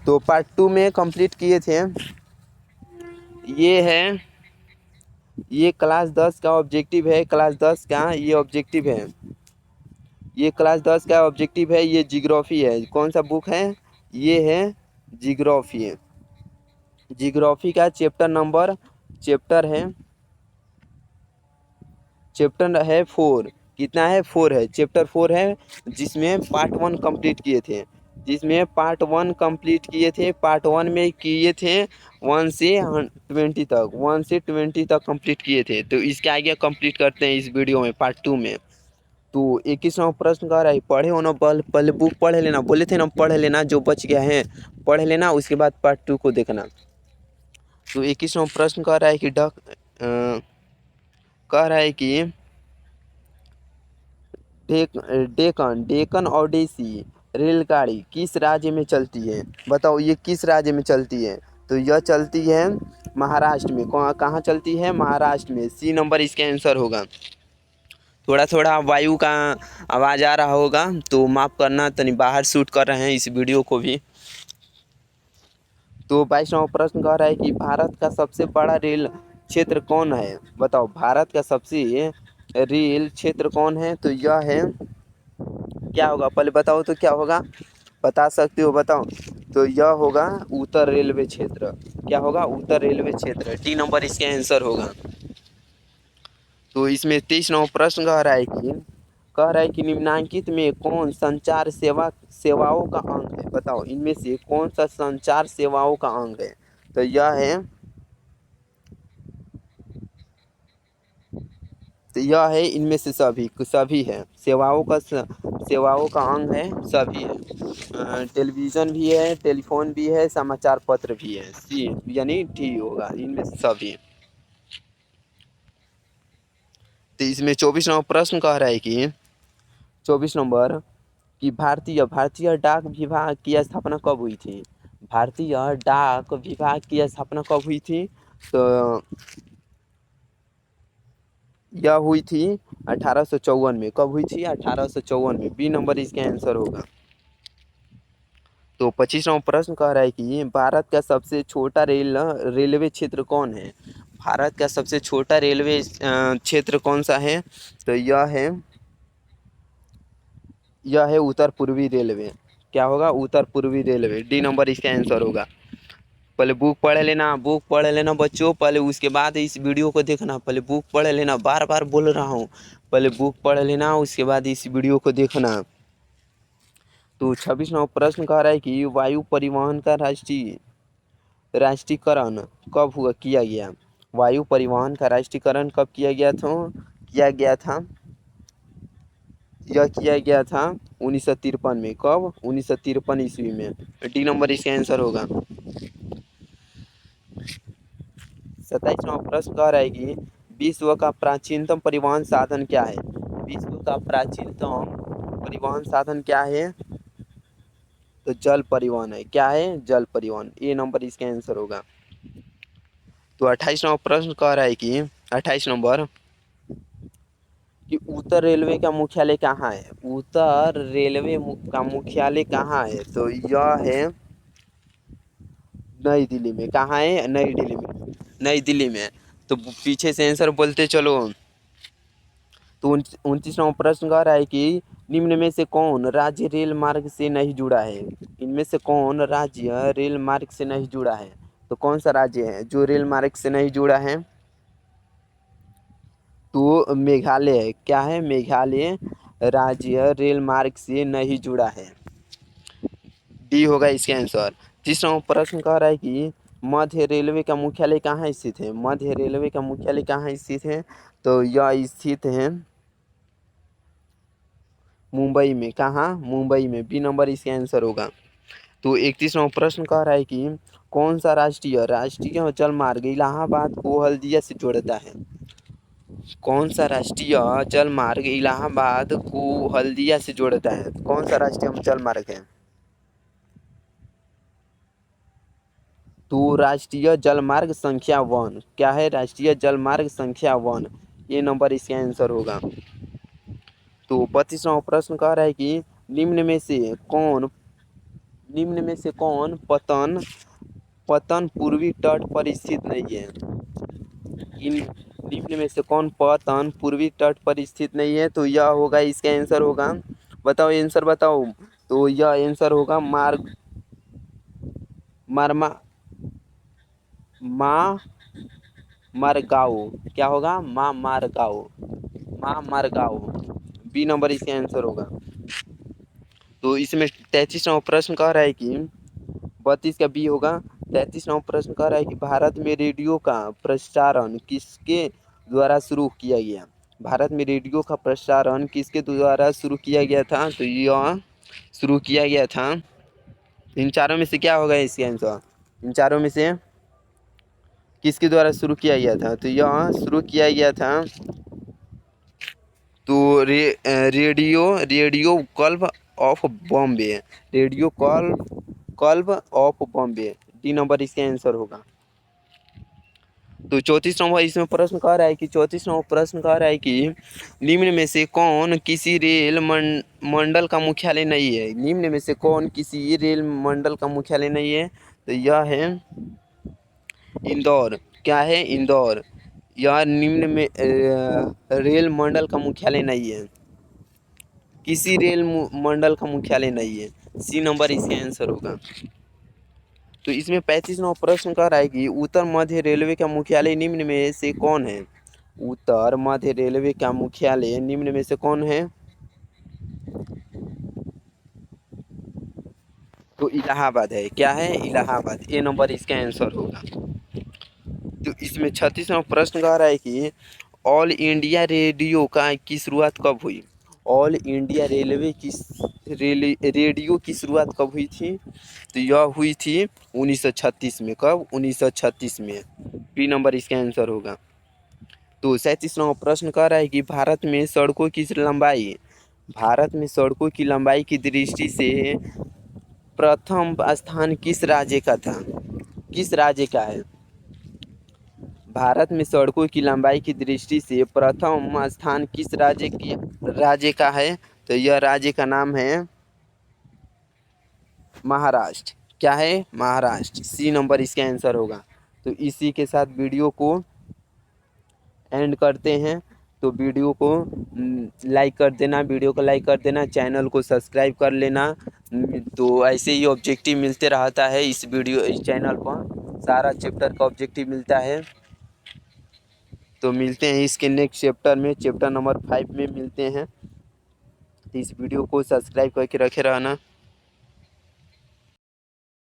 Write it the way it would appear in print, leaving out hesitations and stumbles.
तो पार्ट 2 में कंप्लीट किए थे। ये है, ये क्लास 10 का ऑब्जेक्टिव है, क्लास 10 का ये ऑब्जेक्टिव है, ये क्लास 10 का ऑब्जेक्टिव है। ये जियोग्राफी है। कौन सा बुक है? ये है जियोग्राफी है। जियोग्राफी का चैप्टर है 4। कितना है? 4 है, चैप्टर 4 है, जिसमें पार्ट 1 कंप्लीट किए थे। पार्ट 1 में किए थे 1 से 20 तक कंप्लीट किए थे। तो इसके आगे कंप्लीट करते हैं इस वीडियो में, पार्ट 2 में। तो 21वां प्रश्न कह रहा है, पढ़े हो ना? पहले बुक पढ़ लेना, बोले थे ना पढ़ लेना, जो बच गया है पढ़ लेना, उसके बाद पार्ट 2 को देखना। तो 21वां प्रश्न कह रहा है कि डेक्कन ओडिसी रेलगाड़ी किस राज्य में चलती है? बताओ, ये किस राज्य में चलती है? तो यह चलती है महाराष्ट्र में। कहाँ चलती है? महाराष्ट्र में। सी नंबर इसका आंसर होगा। थोड़ा थोड़ा वायु का आवाज़ आ रहा होगा, तो माफ़ करना, तनी बाहर शूट कर रहे हैं इस वीडियो को भी। तो 22वां प्रश्न कह रहा है कि भारत का सबसे बड़ा रेल क्षेत्र कौन है? बताओ, भारत का सबसे रेल क्षेत्र कौन है? तो यह है, क्या होगा पहले बताओ तो क्या होगा? बता सकते हो? बताओ। तो यह होगा उत्तर रेलवे क्षेत्र। क्या होगा? उत्तर रेलवे क्षेत्र। डी नंबर इसका आंसर होगा। तो इसमें 23वां प्रश्न कह रहा है कि निम्नलिखित में कौन संचार सेवाओं का अंग है? बताओ, इनमें से कौन सा संचार सेवाओं का अंग है? तो यह है इनमें से सभी है। सेवाओं का अंग है, सभी है। टेलीविज़न भी है, टेलीफोन भी है, समाचार पत्र भी है। सी यानी डी होगा, इनमें से सभी। तो इसमें 24वां प्रश्न कह रहा है कि 24 नंबर कि भारतीय डाक विभाग की स्थापना कब हुई थी? भारतीय डाक विभाग की स्थापना कब हुई थी? तो यह हुई थी 1854 में। कब हुई थी? 1854 में। बी नंबर इसका आंसर होगा। तो 25वां प्रश्न कह रहा है कि भारत का सबसे छोटा रेलवे क्षेत्र कौन है? भारत का सबसे छोटा रेलवे क्षेत्र कौन सा है? तो यह है उत्तर पूर्वी रेलवे। क्या होगा? उत्तर पूर्वी रेलवे। डी नंबर इसका आंसर होगा। पहले बुक पढ़ लेना बच्चों, पहले उसके बाद इस वीडियो को देखना। पहले बुक पढ़ लेना, बार बार बोल रहा हूँ, पहले बुक पढ़ लेना, उसके बाद इस वीडियो को देखना। तो 26वां प्रश्न कह रहा है कि वायु परिवहन का राष्ट्रीयकरण कब किया गया? वायु परिवहन का राष्ट्रीयकरण कब किया गया था? यह किया गया था 1953 में। कब? 1953 ईस्वी में। डी नंबर इसका आंसर होगा। 27वां प्रश्न कह रहा है कि विश्व का प्राचीनतम परिवहन साधन क्या है? विश्व का प्राचीनतम परिवहन साधन क्या है? तो जल परिवहन है। क्या है? जल परिवहन। ए नंबर इसका आंसर होगा। तो 28वां प्रश्न कह रहा है कि 28 नंबर कि उत्तर रेलवे का मुख्यालय कहाँ है? उत्तर रेलवे का मुख्यालय कहाँ है? तो यह है नई दिल्ली में। कहाँ है? नई दिल्ली में। नई दिल्ली में। तो पीछे से आंसर बोलते चलो। तो 29वां प्रश्न कह रहा है कि निम्न में से कौन राज्य रेल मार्ग से नहीं जुड़ा है? इनमें से कौन राज्य रेल मार्ग से नहीं जुड़ा है? तो कौन सा राज्य है जो रेल मार्ग से नहीं जुड़ा है? तो मेघालय है। क्या है? मेघालय राज्य रेल मार्ग से नहीं जुड़ा है। डी होगा इसका आंसर। 30वां प्रश्न कह रहा है कि मध्य रेलवे का मुख्यालय कहाँ स्थित है? मध्य रेलवे का मुख्यालय कहाँ स्थित है? तो यह स्थित है मुंबई में। कहाँ? मुंबई में। बी नंबर इसका आंसर होगा। तो 31वां प्रश्न कह रहा है कि कौन सा राष्ट्रीय जल मार्ग इलाहाबाद को हल्दिया से जोड़ता है? कौन सा राष्ट्रीय जल मार्ग इलाहाबाद को हल्दिया से जोड़ता है? कौन सा राष्ट्रीय जल मार्ग है? तो राष्ट्रीय जल मार्ग संख्या 1। क्या है? राष्ट्रीय जल मार्ग संख्या 1। ये नंबर इसका आंसर होगा। तो 32वां प्रश्न कह रहा है कि निम्न में से कौन निम्न में से कौन पतन पतन पूर्वी तट पर स्थित नहीं है? इन निम्न में से कौन पतन पूर्वी तट पर स्थित नहीं है? तो यह होगा, इसका आंसर होगा, बताओ आंसर बताओ। तो यह आंसर होगा मारमा मा मारगाओ। क्या होगा? मारगाओ। बी नंबर इसका आंसर होगा। तो इसमें 33वां प्रश्न कह रहा है कि 32 का बी होगा। 33वां प्रश्न कह रहा है कि भारत में रेडियो का प्रसारण किसके द्वारा शुरू किया गया? भारत में रेडियो का प्रसारण किसके द्वारा शुरू किया गया था? तो यह शुरू किया गया था, इन चारों में से क्या होगा इसका आंसर? इन चारों में से किसके द्वारा शुरू किया गया था? तो यह शुरू किया गया था तो radio club of Bombay. Radio club of Bombay, D number इसका आंसर होगा। तो 34वां इसमें प्रश्न कह रहा है कि 34वां प्रश्न कह रहा है कि निम्न में से कौन किसी रेल मंडल का मुख्यालय नहीं है? निम्न में से कौन किसी रेल मंडल का मुख्यालय नहीं है? तो यह है इंदौर। क्या है? इंदौर। यह निम्न में रेल मंडल का मुख्यालय नहीं है, किसी रेल मंडल का मुख्यालय नहीं है, सी नंबर इसका आंसर होगा। तो इसमें 35वां प्रश्न कह रहा है कि उत्तर मध्य रेलवे का मुख्यालय निम्न में से कौन है? उत्तर मध्य रेलवे का मुख्यालय निम्न में से कौन है? तो इलाहाबाद है। क्या है? इलाहाबाद, ए नंबर इसका आंसर होगा। तो इसमें 36वां प्रश्न कह रहा है कि ऑल इंडिया रेडियो की शुरुआत कब हुई? ऑल इंडिया रेडियो की शुरुआत कब हुई थी? तो यह हुई थी 1936 में। कब? 1936 में, बी नंबर इसका आंसर होगा। तो 37वां प्रश्न कह रहा है कि भारत में सड़कों की लंबाई की दृष्टि से प्रथम स्थान किस राज्य का था? किस राज्य का है? भारत में सड़कों की लंबाई की दृष्टि से प्रथम स्थान किस राज्य का है? तो यह राज्य का नाम है महाराष्ट्र। क्या है? महाराष्ट्र, सी नंबर इसका आंसर होगा। तो इसी के साथ वीडियो को एंड करते हैं। तो वीडियो को लाइक कर देना, वीडियो को लाइक कर देना, चैनल को सब्सक्राइब कर लेना। तो ऐसे ही ऑब्जेक्टिव मिलते रहता है इस चैनल पर, सारा चैप्टर का ऑब्जेक्टिव मिलता है। तो मिलते हैं इसके नेक्स्ट चैप्टर में, चैप्टर नंबर 5 में मिलते हैं। तो इस वीडियो को सब्सक्राइब करके रखे रहना।